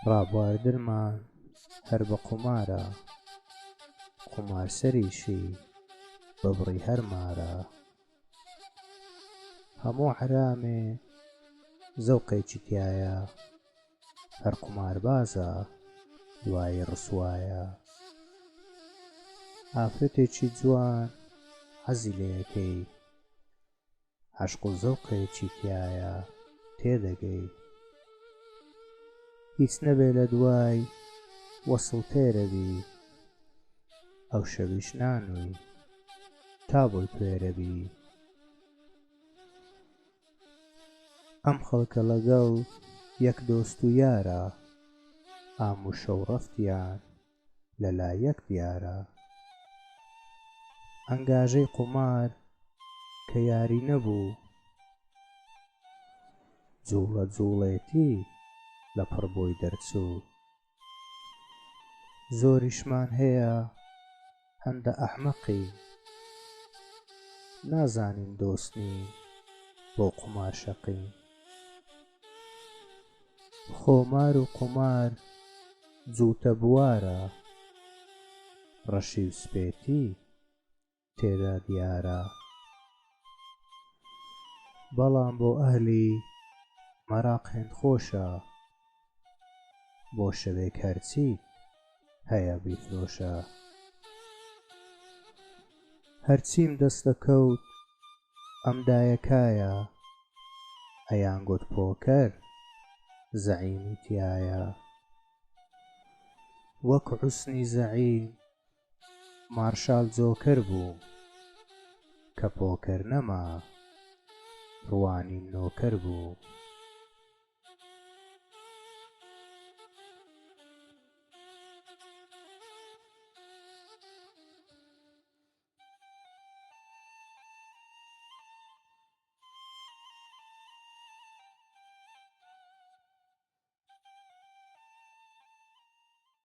ڕابواردنمان هەر بە قومارە، قومار سەریشی بەبڕی هەرمارە. هەموو حرامێ زەوقێکی تایە، هەر قوماربازە دوای ڕسوایە. ئافرەتێکی جوان حەزی لێیەکەی، عەشق و زەوقێکی تایە تێدەگەی. هیچ نەبێ لە دوای وەسڵ تێرەبی، ئەو شەویش نانووی تا بۆی توێرەبی. ئەم خەڵکە لەگەڵ یەک دۆست و یارە، ئام و شەو ڕەفتیان لەلای یەک دیارە. ئەنگاژەی قومار کە یاری نەبوو، جوڵە جوڵێتی لە پڕ بۆی دەرچوو. زۆریشمان هەیە هەندە ئەحمەقی، نازانین دۆستنی بۆ قومار شەقی. خۆمار و قومار جووتە بوارە، ڕەشی و سپێتی تێدا دیارە. بەڵام بۆ ئەهلی مەراق هێندخۆشە، بۆ شەوێک هەرچی هەیە بیفرۆشە. هەرچیم دەستەکەوت ئەم دایەکایە، ئەیان گوت پۆکەر زەعیمی تایە. وەک حوسنی زەعیم مارشال جۆکەر بوو، کە پۆکەر نەما ڕوانین نۆکەر بوو.